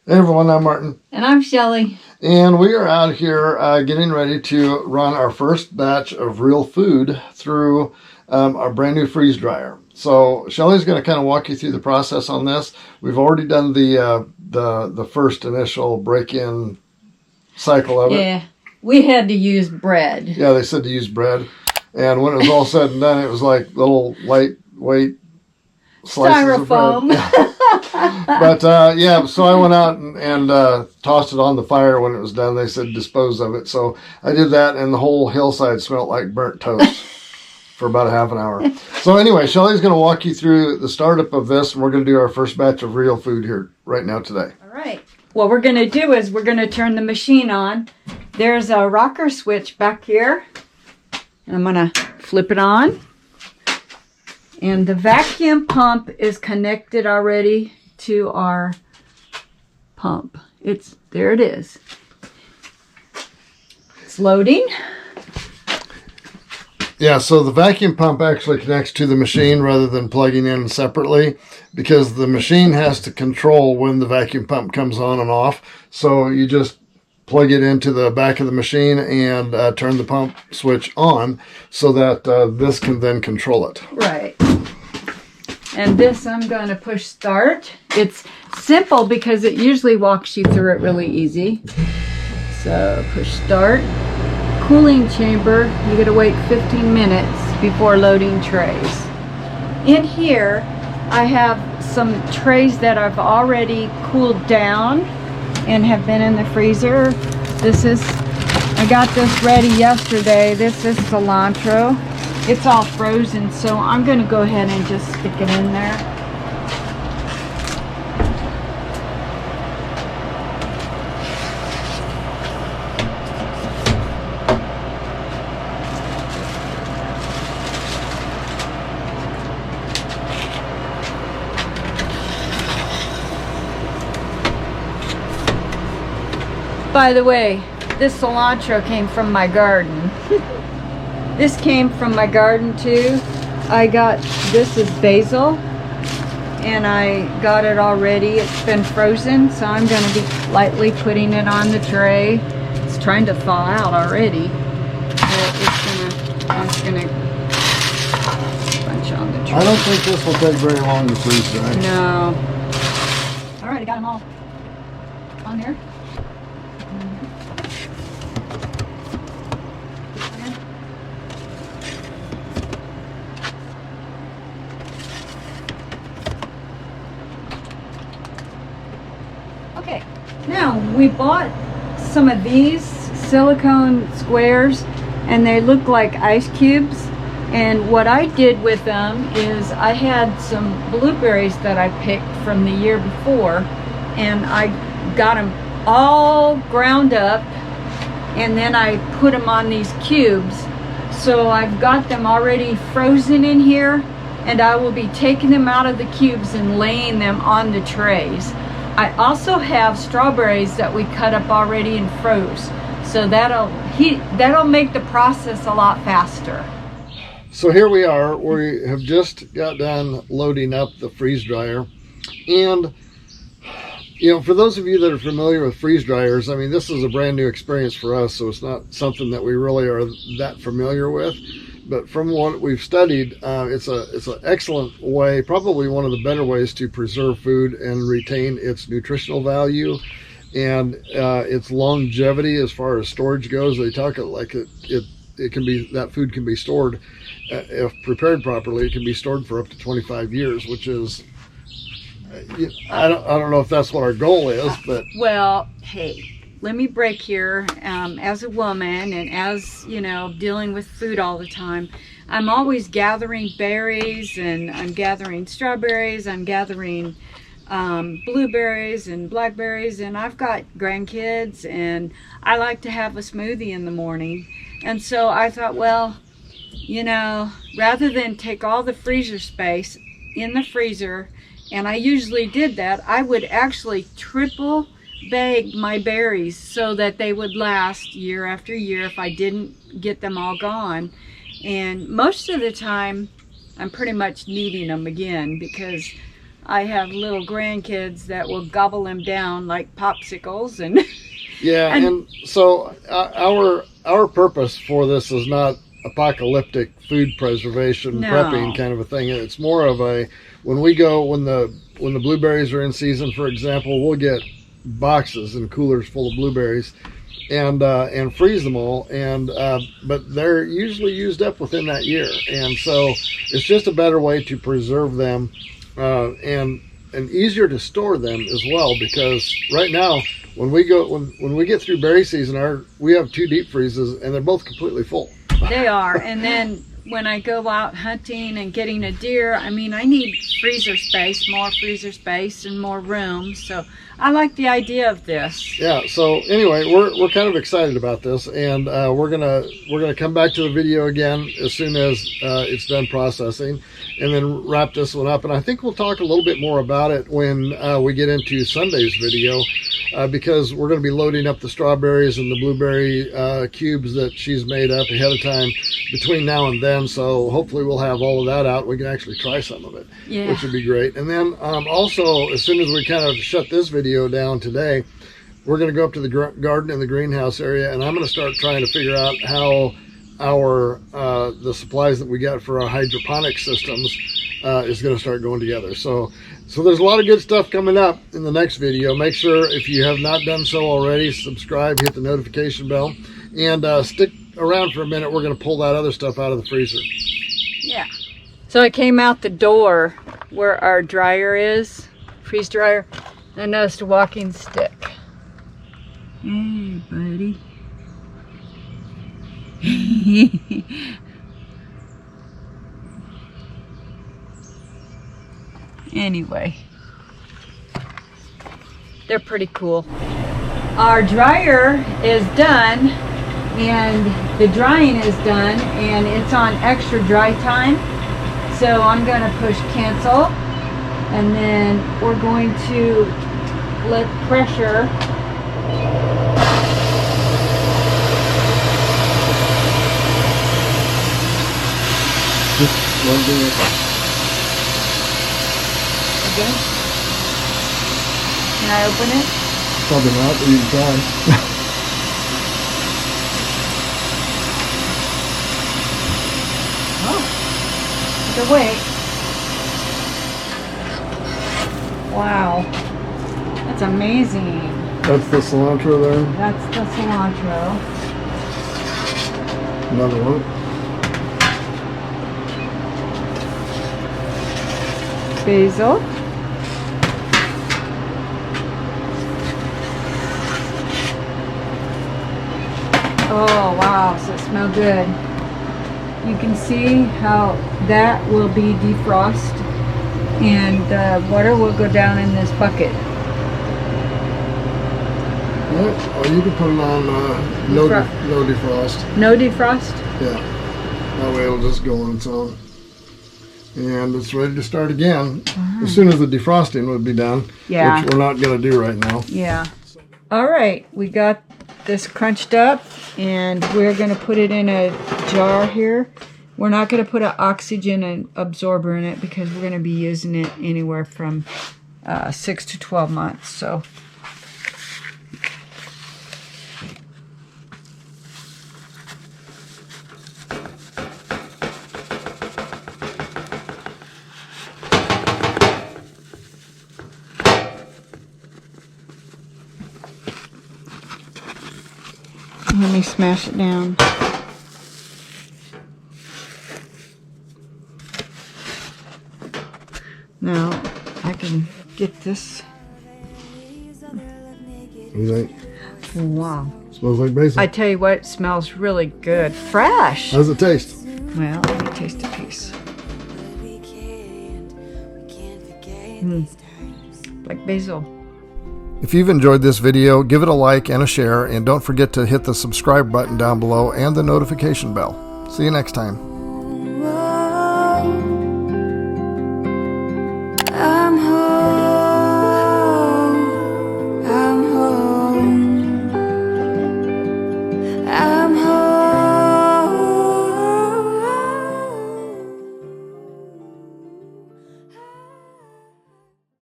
Hey everyone, I'm Martin. And I'm Shelley. And we are out here getting ready to run our first batch of real food through our brand new freeze dryer. So Shelley's going to kind of walk you through the process on this. We've already done the first initial break-in cycle of it. Yeah, we had to use bread. Yeah, they said to use bread. And when it was all said and done, it was like little lightweight slices of bread. But yeah, so I went out and tossed it on the fire when it was done. They said dispose of it. So I did that, and the whole hillside smelled like burnt toast for about a half an hour. So anyway, Shelley's going to walk you through the startup of this, and we're going to do our first batch of real food here right now today. All right. What we're going to do is we're going to turn the machine on. There's a rocker switch back here. And I'm going to flip it on. And the vacuum pump is connected already to our pump. There it is. It's loading. Yeah, so the vacuum pump actually connects to the machine rather than plugging in separately, because the machine has to control when the vacuum pump comes on and off. So you just plug it into the back of the machine and turn the pump switch on so that this can then control it. Right. And this, I'm going to push start. It's simple because it usually walks you through it really easy. So push start. Cooling chamber, you got to wait 15 minutes before loading trays. In here, I have some trays that I've already cooled down and have been in the freezer. I got this ready yesterday. This is cilantro. It's all frozen, so I'm going to go ahead and just stick it in there. By the way, this cilantro came from my garden. This came from my garden too. This is basil, and I got it already. It's been frozen, so I'm going to be lightly putting it on the tray. It's trying to thaw out already. I'm just going to bunch on the tray. I don't think this will take very long to freeze tonight. No. All right, I got them all on there. Okay, now we bought some of these silicone squares, and they look like ice cubes. And what I did with them is I had some blueberries that I picked from the year before, and I got them all ground up, and then I put them on these cubes. So I've got them already frozen in here, and I will be taking them out of the cubes and laying them on the trays. I also have strawberries that we cut up already and froze, so that'll make the process a lot faster. So here we are. We have just got done loading up the freeze dryer, and for those of you that are familiar with freeze dryers, I mean, this is a brand new experience for us, so it's not something that we really are that familiar with. But from what we've studied, it's an excellent way, probably one of the better ways to preserve food and retain its nutritional value and its longevity as far as storage goes. They talk like it can be, that food can be stored, if prepared properly, it can be stored for up to 25 years, which is, I don't know if that's what our goal is, but well, hey. Let me break here. As a woman, and as dealing with food all the time, I'm always gathering berries, and I'm gathering strawberries, I'm gathering blueberries and blackberries, and I've got grandkids, and I like to have a smoothie in the morning. And so I thought, well, rather than take all the freezer space in the freezer, and I usually did that, I would actually triple bag my berries so that they would last year after year if I didn't get them all gone. And most of the time I'm pretty much needing them again, because I have little grandkids that will gobble them down like popsicles. And Yeah, and so our purpose for this is not apocalyptic food preservation, No. prepping kind of a thing. It's more of a, when the blueberries are in season, for example, we'll get boxes and coolers full of blueberries and freeze them all, but they're usually used up within that year, and so it's just a better way to preserve them and easier to store them as well, because right now when we get through berry season, we have 2 deep freezes and they're both completely full. They are. And then when I go out hunting and getting a deer, I mean, I need more freezer space and more room. So I like the idea of this. Yeah, so anyway, we're kind of excited about this, and we're gonna come back to the video again as soon as it's done processing, and then wrap this one up. And I think we'll talk a little bit more about it when we get into Sunday's video, because we're going to be loading up the strawberries and the blueberry cubes that she's made up ahead of time between now and then. So hopefully we'll have all of that out. We can actually try some of it, Yeah. which would be great. And then also, as soon as we kind of shut this video down today, we're going to go up to the garden and the greenhouse area, and I'm going to start trying to figure out how the supplies that we got for our hydroponic systems is going to start going together. So there's a lot of good stuff coming up in the next video. Make sure, if you have not done so already, subscribe, hit the notification bell, and stick around for a minute. We're going to pull that other stuff out of the freezer. Yeah. So I came out the door where our dryer is, freeze dryer, and I noticed a walking stick. Hey, buddy. Anyway, they're pretty cool. Our dryer is done, and the drying is done, and it's on extra dry time. So I'm going to push cancel, and then we're going to let pressure. Just one thing. Again. Can I open it? Probably not, but you can try. Oh, the wait. Wow, that's amazing. That's the cilantro there. That's the cilantro. Another one. Basil. Oh wow, so it smells good. You can see how that will be defrost, and the water will go down in this bucket. Yeah, or you can put it on no defrost. No defrost? Yeah, that way it'll just go on its own. And it's ready to start again as soon as the defrosting would be done, Yeah. which we're not going to do right now. Yeah. All right, we got this crunched up, and we're going to put it in a jar here. We're not going to put an oxygen absorber in it because we're going to be using it anywhere from 6 to 12 months. So. Let me smash it down. Now I can get this. What do you think? Wow. Smells like basil. I tell you what, it smells really good. Fresh. How does it taste? Well, let me taste a piece. Like basil. If you've enjoyed this video, give it a like and a share, and don't forget to hit the subscribe button down below and the notification bell. See you next time.